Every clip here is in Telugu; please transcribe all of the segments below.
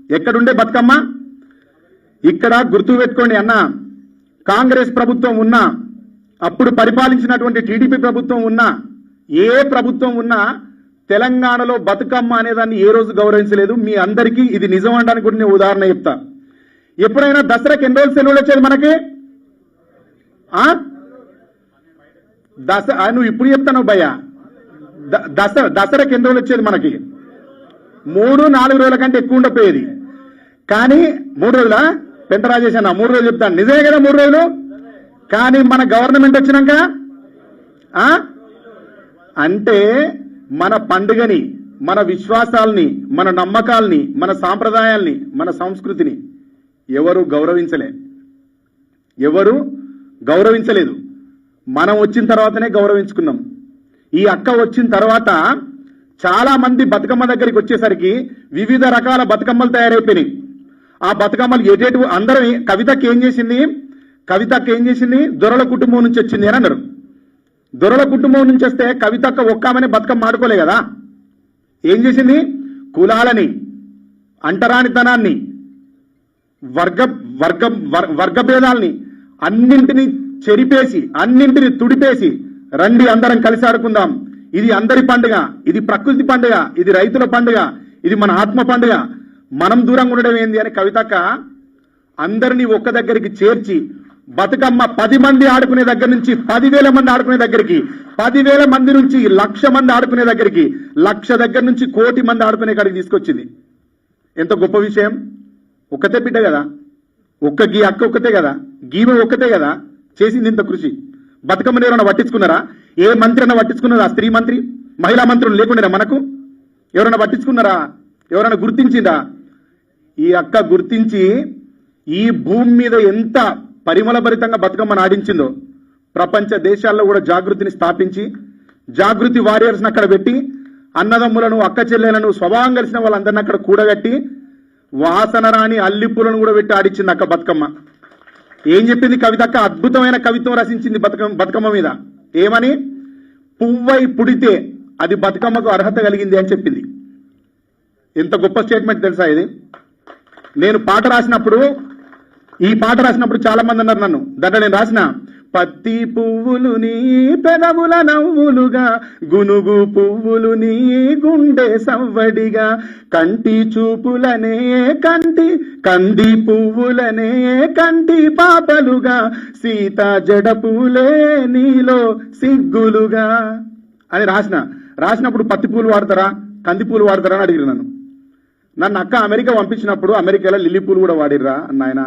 ఎక్కడుండే బతుకమ్మ? ఇక్కడ గుర్తు పెట్టుకోండి అన్న, కాంగ్రెస్ ప్రభుత్వం ఉన్నా, అప్పుడు పరిపాలించినటువంటి టీడీపీ ప్రభుత్వం ఉన్నా, ఏ ప్రభుత్వం ఉన్నా తెలంగాణలో బతుకమ్మ అనేదాన్ని ఏ రోజు గౌరవించలేదు. మీ అందరికీ ఇది నిజం అనడానికి కూడా నేను ఉదాహరణ చెప్తా. ఎప్పుడైనా దసరాకి ఎన్ని రోజులు సెలవులు వచ్చేది మనకి? నువ్వు ఇప్పుడు చెప్తాను భయ్యా, దసరాకి ఎన్ని రోజులు వచ్చేది మనకి? 3-4 రోజుల కంటే ఎక్కువ ఉండపోయేది. కానీ 3 రోజులా పెంట రాజేష్ అన్న? 3 రోజులు చెప్తాను, నిజమే కదా 3 రోజులు. కానీ మన గవర్నమెంట్ వచ్చినాక అంటే మన పండుగని, మన విశ్వాసాలని, మన నమ్మకాలని, మన సాంప్రదాయాల్ని, మన సంస్కృతిని ఎవరు గౌరవించలేదు. మనం వచ్చిన తర్వాతనే గౌరవించుకున్నాం. ఈ అక్క వచ్చిన తర్వాత చాలా మంది బతుకమ్మ దగ్గరికి వచ్చేసరికి వివిధ రకాల బతుకమ్మలు తయారైపోయినాయి. ఆ బతుకమ్మలు ఎటేటు అందరూ కవితకి ఏం చేసింది, దొరల కుటుంబం నుంచి వచ్చింది అని అన్నారు. దొరల కుటుంబం నుంచి వస్తే కవితక్క ఒక్కమనే బతుకమ్మ ఆడుకోలే కదా. ఏం చేసింది? కులాలని, అంటరానితనాన్ని, వర్గభేదాల్ని అన్నింటినీ చెరిపేసి, అన్నింటినీ తుడిపేసి, రండి అందరం కలిసి ఆడుకుందాం, ఇది అందరి పండుగ, ఇది ప్రకృతి పండుగ, ఇది రైతుల పండుగ, ఇది మన ఆత్మ పండుగ, మనం దూరంగా ఉండడం ఏంది అని కవితక్క అందరినీ ఒక్క దగ్గరికి చేర్చి బతుకమ్మ 10 మంది ఆడుకునే దగ్గర నుంచి 10,000 మంది ఆడుకునే దగ్గరికి, 10,000 మంది నుంచి 1,00,000 మంది ఆడుకునే దగ్గరికి, 1,00,000 దగ్గర నుంచి 1,00,00,000 మంది ఆడుకునే కాడికి తీసుకొచ్చింది. ఎంత గొప్ప విషయం! ఒక్కతే బిడ్డ కదా, గీ అక్క ఒక్కతే కదా, గీమె ఒక్కతే కదా చేసింది ఇంత కృషి. బతుకమ్మని ఎవరైనా పట్టించుకున్నారా? ఏ మంత్రి అన్నా పట్టించుకున్నారా? స్త్రీ మంత్రి, మహిళా మంత్రులు లేకుండా మనకు ఎవరైనా పట్టించుకున్నారా? ఎవరైనా గుర్తించిందా? ఈ అక్క గుర్తించి ఈ భూమి మీద ఎంత పరిమళభరితంగా బతుకమ్మను ఆడించిందో, ప్రపంచ దేశాల్లో కూడా జాగృతిని స్థాపించి, జాగృతి వారియర్స్ని అక్కడ పెట్టి, అన్నదమ్ములను, అక్క చెల్లెలను, స్వభావం కలిసిన వాళ్ళందరినీ అక్కడ కూడగట్టి, వాసన రాని అల్లిప్పులను కూడా పెట్టి ఆడించింది అక్క బతుకమ్మ. ఏం చెప్పింది కవితక్క? అద్భుతమైన కవిత్వం రచించింది బతుకమ్మ మీద. ఏమని? పువ్వై పుడితే అది బతుకమ్మకు అర్హత కలిగింది అని చెప్పింది. ఎంత గొప్ప స్టేట్మెంట్ తెలుసా ఇది? నేను ఈ పాట రాసినప్పుడు చాలా మంది అన్నారు నన్ను, దాంట్లో నేను రాసిన పత్తి పువ్వులు నీ పెదవుల నవ్వులుగా, గునుగు పువ్వులు నీ గుండె సవ్వడిగా, కంటి చూపులనే కంది పువ్వులనే కంటి పాపలుగా, సీత జడపూలే నీలో సిగ్గులుగా అని రాసినప్పుడు పత్తి పూలు వాడతారా, కంది పూలు వాడతారా అని అడిగిరు నన్ను అక్క అమెరికా పంపించినప్పుడు అమెరికాలో లిల్లీ పూలు కూడా వాడిర్రా అన్నాయన.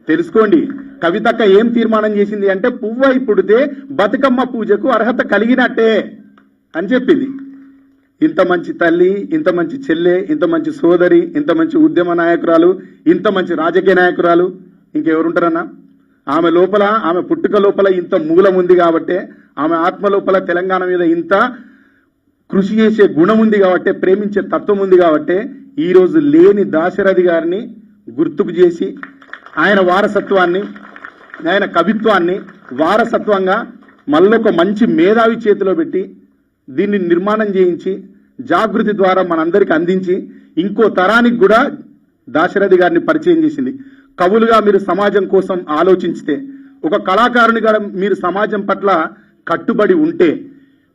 తెలుసుకోండి, కవితక్క ఏం తీర్మానం చేసింది అంటే పువ్వై పుడితే బతుకమ్మ పూజకు అర్హత కలిగినట్టే అని చెప్పింది. ఇంత మంచి తల్లి, ఇంత మంచి చెల్లె, ఇంత మంచి సోదరి, ఇంత మంచి ఉద్యమ నాయకురాలు, ఇంత మంచి రాజకీయ నాయకురాలు ఇంకెవరుంటారన్నా? ఆమె పుట్టుక లోపల ఇంత మూలం ఉంది కాబట్టే, ఆమె ఆత్మ లోపల తెలంగాణ మీద ఇంత కృషి చేసే గుణం ఉంది కాబట్టే, ప్రేమించే తత్వం ఉంది కాబట్టే ఈరోజు లేని దాశరథి గారిని గుర్తుకు చేసి ఆయన వారసత్వాన్ని, ఆయన కవిత్వాన్ని వారసత్వంగా మళ్ళొక మంచి మేధావి చేతిలో పెట్టి దీన్ని నిర్మాణం చేయించి జాగృతి ద్వారా మనందరికీ అందించి ఇంకో తరానికి కూడా దాశరథి గారిని పరిచయం చేసింది. కవులుగా మీరు సమాజం కోసం ఆలోచించితే, ఒక కళాకారునిగా మీరు సమాజం పట్ల కట్టుబడి ఉంటే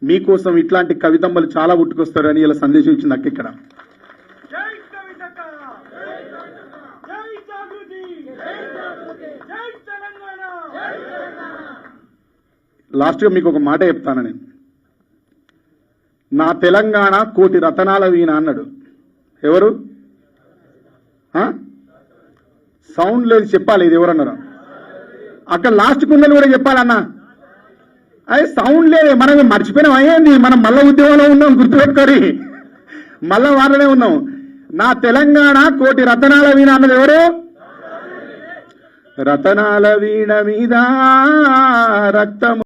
మీకోసం ఇట్లాంటి కవితమ్మలు చాలా పుట్టుకొస్తారని ఇలా సందేశం ఇచ్చింది అక్క. ఇక్కడ లాస్ట్గా మీకు ఒక మాట చెప్తాను నేను. నా తెలంగాణ కోటి రతనాల వీణ అన్నాడు. ఎవరు? సౌండ్ లేదు, చెప్పాలి. ఇది ఎవరన్నారు? అక్కడ లాస్ట్ కుందని కూడా చెప్పాలన్నా. అదే సౌండ్ లేదే, మనం మర్చిపోయినాం. అయ్యింది, మనం మళ్ళా ఉద్యమంలో ఉన్నాం, గుర్తుపెట్టుకోరి, మళ్ళా వాళ్ళనే ఉన్నాం. నా తెలంగాణ కోటి రతనాల వీణ అన్నది ఎవరు? రతనాల వీణ మీద రక్తము